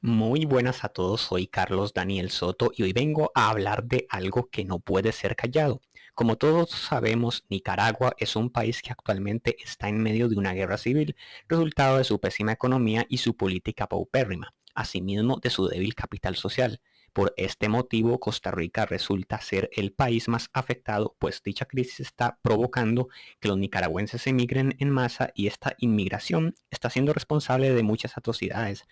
Muy buenas a todos, soy Carlos Daniel Soto y hoy vengo a hablar de algo que no puede ser callado. Como todos sabemos, Nicaragua es un país que actualmente está en medio de una guerra civil, resultado de su pésima economía y su política paupérrima, asimismo de su débil capital social. Por este motivo, Costa Rica resulta ser el país más afectado, pues dicha crisis está provocando que los nicaragüenses emigren en masa y esta inmigración está siendo responsable de muchas atrocidades,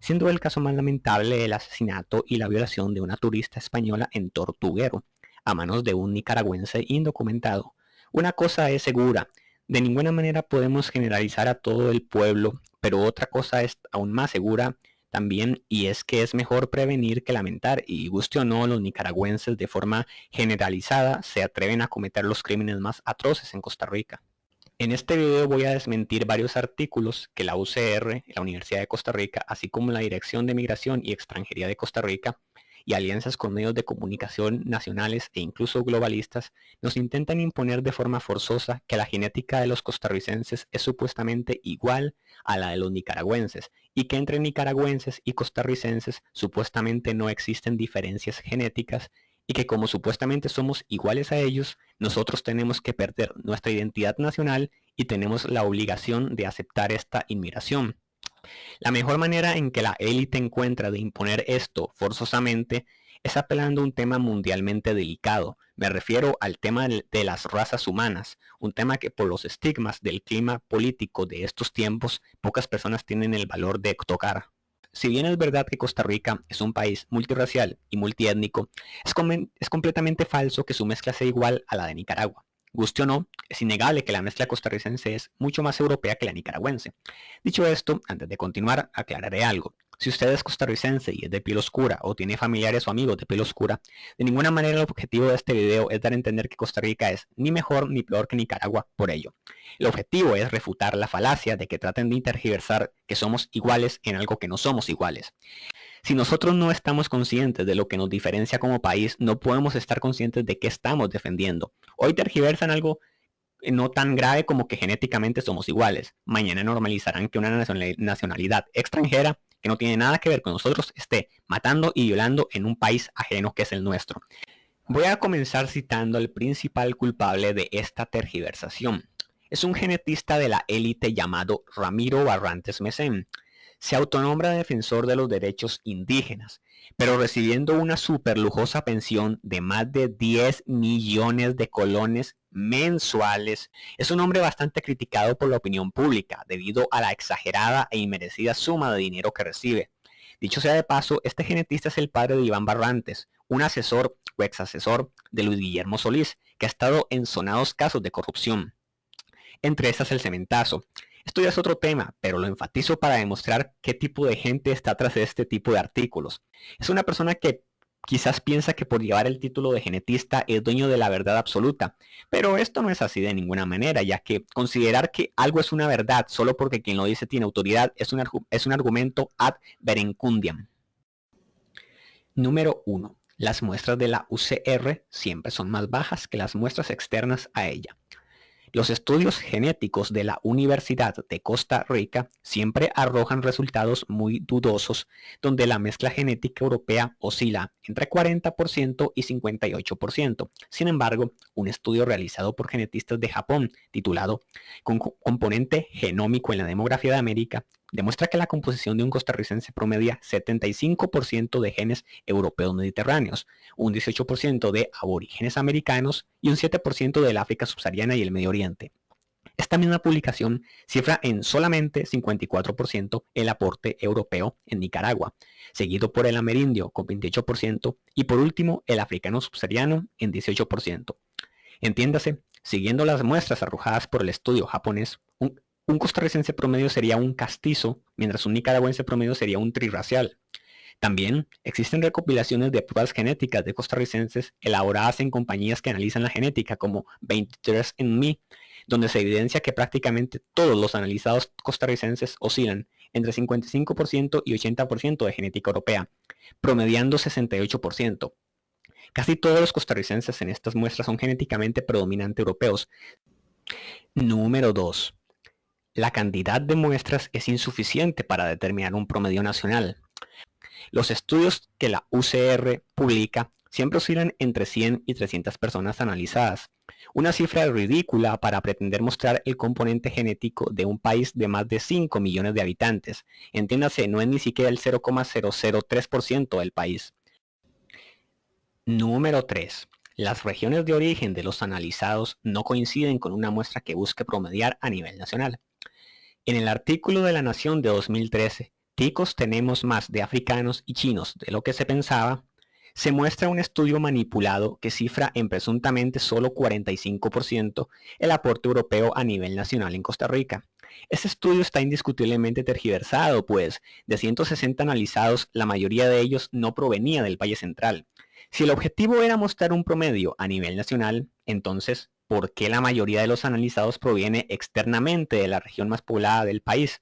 siendo el caso más lamentable el asesinato y la violación de una turista española en Tortuguero, a manos de un nicaragüense indocumentado. Una cosa es segura, de ninguna manera podemos generalizar a todo el pueblo, pero otra cosa es aún más segura también, y es que es mejor prevenir que lamentar, y guste o no, los nicaragüenses de forma generalizada se atreven a cometer los crímenes más atroces en Costa Rica. En este video voy a desmentir varios artículos que la UCR, la Universidad de Costa Rica, así como la Dirección de Migración y Extranjería de Costa Rica, y alianzas con medios de comunicación nacionales e incluso globalistas, nos intentan imponer de forma forzosa que la genética de los costarricenses es supuestamente igual a la de los nicaragüenses, y que entre nicaragüenses y costarricenses supuestamente no existen diferencias genéticas, y que como supuestamente somos iguales a ellos, nosotros tenemos que perder nuestra identidad nacional y tenemos la obligación de aceptar esta inmigración. La mejor manera en que la élite encuentra de imponer esto forzosamente es apelando a un tema mundialmente delicado. Me refiero al tema de las razas humanas, un tema que por los estigmas del clima político de estos tiempos pocas personas tienen el valor de tocar. Si bien es verdad que Costa Rica es un país multirracial y multiétnico, es completamente falso que su mezcla sea igual a la de Nicaragua. Guste o no, es innegable que la mezcla costarricense es mucho más europea que la nicaragüense. Dicho esto, antes de continuar, aclararé algo. Si usted es costarricense y es de piel oscura o tiene familiares o amigos de piel oscura, de ninguna manera el objetivo de este video es dar a entender que Costa Rica es ni mejor ni peor que Nicaragua por ello. El objetivo es refutar la falacia de que traten de tergiversar que somos iguales en algo que no somos iguales. Si nosotros no estamos conscientes de lo que nos diferencia como país, no podemos estar conscientes de qué estamos defendiendo. Hoy tergiversan algo no tan grave como que genéticamente somos iguales. Mañana normalizarán que una nacionalidad extranjera que no tiene nada que ver con nosotros esté matando y violando en un país ajeno que es el nuestro. Voy a comenzar citando al principal culpable de esta tergiversación. Es un genetista de la élite llamado Ramiro Barrantes Mesén. Se autonombra defensor de los derechos indígenas, pero recibiendo una superlujosa pensión de más de 10 millones de colones mensuales. Es un hombre bastante criticado por la opinión pública debido a la exagerada e inmerecida suma de dinero que recibe. Dicho sea de paso, este genetista es el padre de Iván Barrantes, un asesor o ex asesor de Luis Guillermo Solís, que ha estado en sonados casos de corrupción. Entre estas el cementazo. Esto ya es otro tema, pero lo enfatizo para demostrar qué tipo de gente está tras de este tipo de artículos. Es una persona que quizás piensa que por llevar el título de genetista es dueño de la verdad absoluta, pero esto no es así de ninguna manera, ya que considerar que algo es una verdad solo porque quien lo dice tiene autoridad es un argumento ad verecundiam. Número 1. Las muestras de la UCR siempre son más bajas que las muestras externas a ella. Los estudios genéticos de la Universidad de Costa Rica siempre arrojan resultados muy dudosos, donde la mezcla genética europea oscila entre 40% y 58%. Sin embargo, un estudio realizado por genetistas de Japón, titulado Componente genómico en la demografía de América, demuestra que la composición de un costarricense promedia 75% de genes europeos mediterráneos, un 18% de aborígenes americanos y un 7% del África subsahariana y el Medio Oriente. Esta misma publicación cifra en solamente 54% el aporte europeo en Nicaragua, seguido por el amerindio con 28% y por último el africano subsahariano en 18%. Entiéndase, siguiendo las muestras arrojadas por el estudio japonés, un costarricense promedio sería un castizo, mientras un nicaragüense promedio sería un trirracial. También existen recopilaciones de pruebas genéticas de costarricenses elaboradas en compañías que analizan la genética como 23andMe, donde se evidencia que prácticamente todos los analizados costarricenses oscilan entre 55% y 80% de genética europea, promediando 68%. Casi todos los costarricenses en estas muestras son genéticamente predominantemente europeos. Número 2. La cantidad de muestras es insuficiente para determinar un promedio nacional. Los estudios que la UCR publica siempre oscilan entre 100 y 300 personas analizadas, una cifra ridícula para pretender mostrar el componente genético de un país de más de 5 millones de habitantes. Entiéndase, no es ni siquiera el 0,003% del país. Número 3. Las regiones de origen de los analizados no coinciden con una muestra que busque promediar a nivel nacional. En el artículo de La Nación de 2013, ticos tenemos más de africanos y chinos de lo que se pensaba, se muestra un estudio manipulado que cifra en presuntamente solo 45% el aporte europeo a nivel nacional en Costa Rica. Este estudio está indiscutiblemente tergiversado, pues de 160 analizados, la mayoría de ellos no provenía del Valle Central. Si el objetivo era mostrar un promedio a nivel nacional, entonces, ¿por qué la mayoría de los analizados proviene externamente de la región más poblada del país?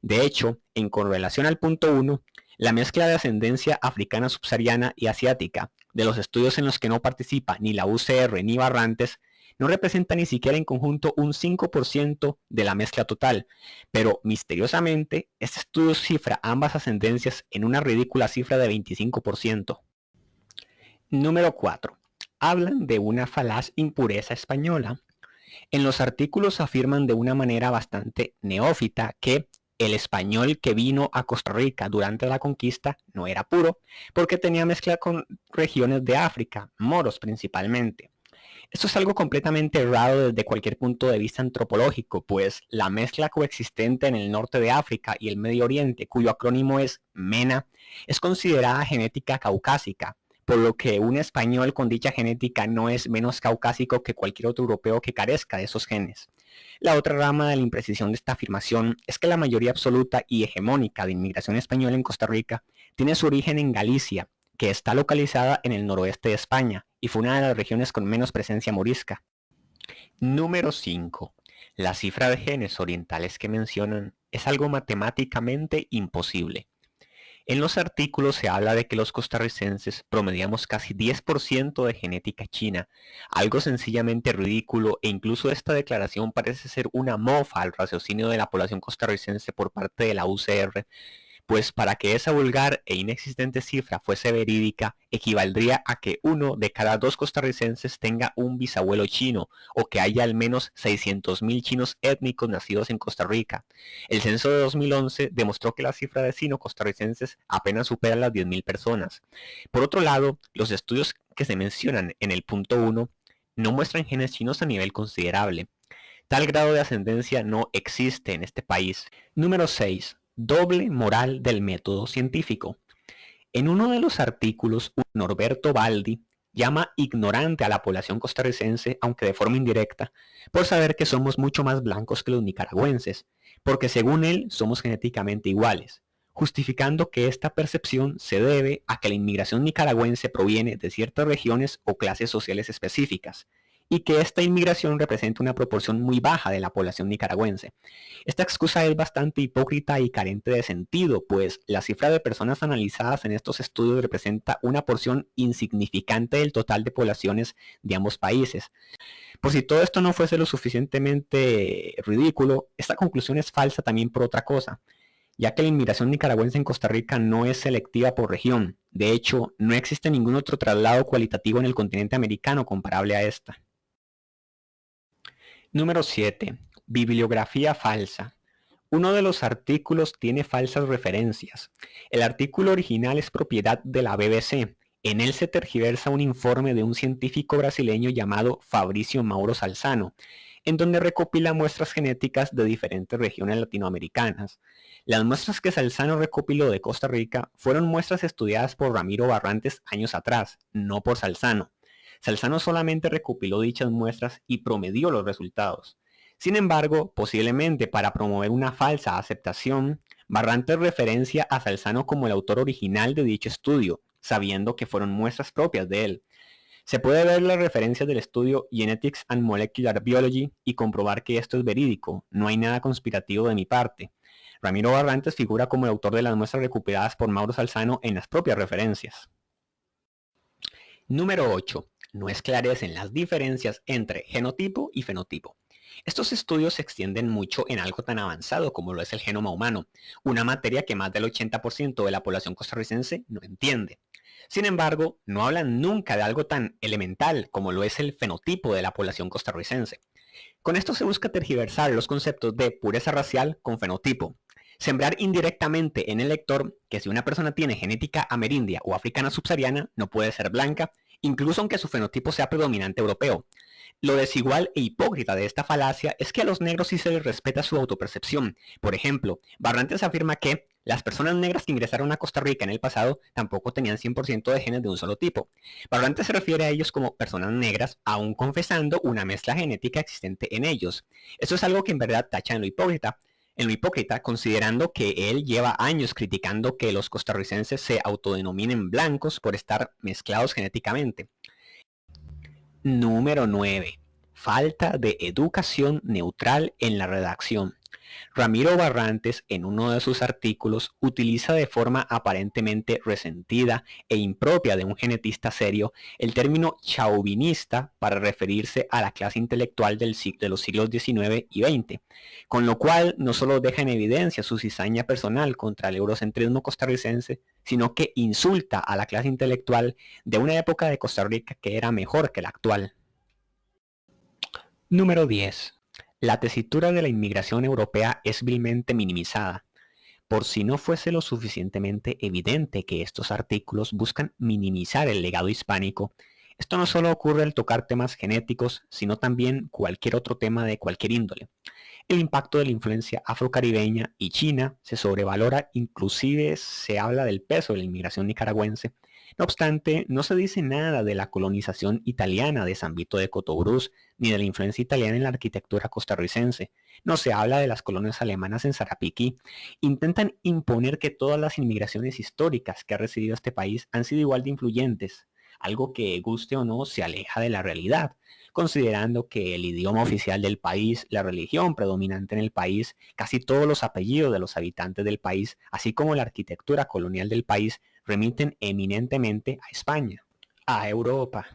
De hecho, en correlación al punto 1, la mezcla de ascendencia africana subsahariana y asiática de los estudios en los que no participa ni la UCR ni Barrantes no representa ni siquiera en conjunto un 5% de la mezcla total, pero misteriosamente este estudio cifra ambas ascendencias en una ridícula cifra de 25%. Número 4. Hablan de una falaz impureza española. En los artículos afirman de una manera bastante neófita que el español que vino a Costa Rica durante la conquista no era puro, porque tenía mezcla con regiones de África, moros principalmente. Esto es algo completamente errado desde cualquier punto de vista antropológico, pues la mezcla coexistente en el norte de África y el Medio Oriente, cuyo acrónimo es MENA, es considerada genética caucásica, por lo que un español con dicha genética no es menos caucásico que cualquier otro europeo que carezca de esos genes. La otra rama de la imprecisión de esta afirmación es que la mayoría absoluta y hegemónica de inmigración española en Costa Rica tiene su origen en Galicia, que está localizada en el noroeste de España y fue una de las regiones con menos presencia morisca. Número 5. La cifra de genes orientales que mencionan es algo matemáticamente imposible. En los artículos se habla de que los costarricenses promediamos casi 10% de genética china, algo sencillamente ridículo, e incluso esta declaración parece ser una mofa al raciocinio de la población costarricense por parte de la UCR, pues para que esa vulgar e inexistente cifra fuese verídica, equivaldría a que 1 de cada 2 costarricenses tenga un bisabuelo chino, o que haya al menos 600.000 chinos étnicos nacidos en Costa Rica. El censo de 2011 demostró que la cifra de sino-costarricenses apenas supera las 10.000 personas. Por otro lado, los estudios que se mencionan en el punto 1 no muestran genes chinos a nivel considerable. Tal grado de ascendencia no existe en este país. Número 6. Doble moral del método científico. En uno de los artículos, Norberto Baldi llama ignorante a la población costarricense, aunque de forma indirecta, por saber que somos mucho más blancos que los nicaragüenses, porque según él somos genéticamente iguales, justificando que esta percepción se debe a que la inmigración nicaragüense proviene de ciertas regiones o clases sociales específicas, y que esta inmigración representa una proporción muy baja de la población nicaragüense. Esta excusa es bastante hipócrita y carente de sentido, pues la cifra de personas analizadas en estos estudios representa una porción insignificante del total de poblaciones de ambos países. Por si todo esto no fuese lo suficientemente ridículo, esta conclusión es falsa también por otra cosa, ya que la inmigración nicaragüense en Costa Rica no es selectiva por región. De hecho, no existe ningún otro traslado cualitativo en el continente americano comparable a esta. Número 7. Bibliografía falsa. Uno de los artículos tiene falsas referencias. El artículo original es propiedad de la BBC. En él se tergiversa un informe de un científico brasileño llamado Fabricio Mauro Salzano, en donde recopila muestras genéticas de diferentes regiones latinoamericanas. Las muestras que Salzano recopiló de Costa Rica fueron muestras estudiadas por Ramiro Barrantes años atrás, no por Salzano. Salzano solamente recopiló dichas muestras y promedió los resultados. Sin embargo, posiblemente para promover una falsa aceptación, Barrantes referencia a Salzano como el autor original de dicho estudio, sabiendo que fueron muestras propias de él. Se puede ver las referencias del estudio Genetics and Molecular Biology y comprobar que esto es verídico, no hay nada conspirativo de mi parte. Ramiro Barrantes figura como el autor de las muestras recopiladas por Mauro Salzano en las propias referencias. Número 8. No esclarecen las diferencias entre genotipo y fenotipo. Estos estudios se extienden mucho en algo tan avanzado como lo es el genoma humano, una materia que más del 80% de la población costarricense no entiende. Sin embargo, no hablan nunca de algo tan elemental como lo es el fenotipo de la población costarricense. Con esto se busca tergiversar los conceptos de pureza racial con fenotipo. Sembrar indirectamente en el lector que si una persona tiene genética amerindia o africana subsahariana no puede ser blanca, incluso aunque su fenotipo sea predominante europeo. Lo desigual e hipócrita de esta falacia es que a los negros sí se les respeta su autopercepción. Por ejemplo, Barrantes afirma que las personas negras que ingresaron a Costa Rica en el pasado tampoco tenían 100% de genes de un solo tipo. Barrantes se refiere a ellos como personas negras, aún confesando una mezcla genética existente en ellos. Esto es algo que en verdad tacha en lo hipócrita, considerando que él lleva años criticando que los costarricenses se autodenominen blancos por estar mezclados genéticamente. Número 9. Falta de educación neutral en la redacción. Ramiro Barrantes, en uno de sus artículos, utiliza de forma aparentemente resentida e impropia de un genetista serio el término chauvinista para referirse a la clase intelectual de los siglos XIX y XX, con lo cual no solo deja en evidencia su cizaña personal contra el eurocentrismo costarricense, sino que insulta a la clase intelectual de una época de Costa Rica que era mejor que la actual. Número 10. La tesitura de la inmigración europea es vilmente minimizada. Por si no fuese lo suficientemente evidente que estos artículos buscan minimizar el legado hispánico, esto no solo ocurre al tocar temas genéticos, sino también cualquier otro tema de cualquier índole. El impacto de la influencia afrocaribeña y china se sobrevalora, inclusive se habla del peso de la inmigración nicaragüense. No obstante, no se dice nada de la colonización italiana de San Vito de Cotobruz, ni de la influencia italiana en la arquitectura costarricense. No se habla de las colonias alemanas en Sarapiquí. Intentan imponer que todas las inmigraciones históricas que ha recibido este país han sido igual de influyentes, algo que, guste o no, se aleja de la realidad, considerando que el idioma oficial del país, la religión predominante en el país, casi todos los apellidos de los habitantes del país, así como la arquitectura colonial del país, remiten eminentemente a España, a Europa.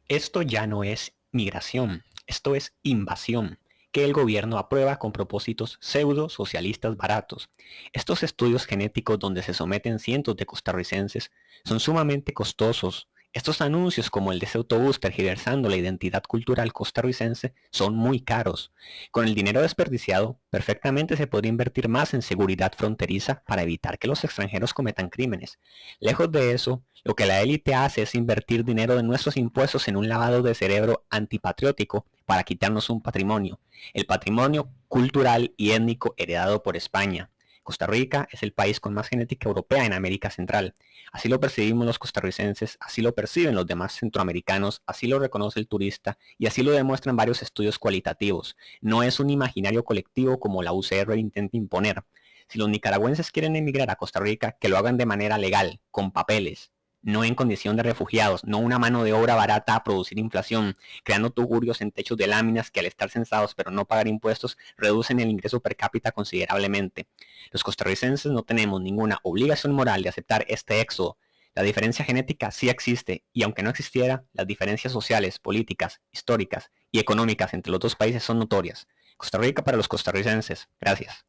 Esto ya no es migración, esto es invasión, que el gobierno aprueba con propósitos pseudo-socialistas baratos. Estos estudios genéticos donde se someten cientos de costarricenses son sumamente costosos. Estos anuncios como el de ese autobús tergiversando la identidad cultural costarricense son muy caros. Con el dinero desperdiciado, perfectamente se podría invertir más en seguridad fronteriza para evitar que los extranjeros cometan crímenes. Lejos de eso, lo que la élite hace es invertir dinero de nuestros impuestos en un lavado de cerebro antipatriótico para quitarnos un patrimonio, el patrimonio cultural y étnico heredado por España. Costa Rica es el país con más genética europea en América Central. Así lo percibimos los costarricenses, así lo perciben los demás centroamericanos, así lo reconoce el turista y así lo demuestran varios estudios cualitativos. No es un imaginario colectivo como la UCR intenta imponer. Si los nicaragüenses quieren emigrar a Costa Rica, que lo hagan de manera legal, con papeles, no en condición de refugiados, no una mano de obra barata a producir inflación, creando tugurios en techos de láminas que al estar censados pero no pagar impuestos reducen el ingreso per cápita considerablemente. Los costarricenses no tenemos ninguna obligación moral de aceptar este éxodo. La diferencia genética sí existe y aunque no existiera, las diferencias sociales, políticas, históricas y económicas entre los dos países son notorias. Costa Rica para los costarricenses. Gracias.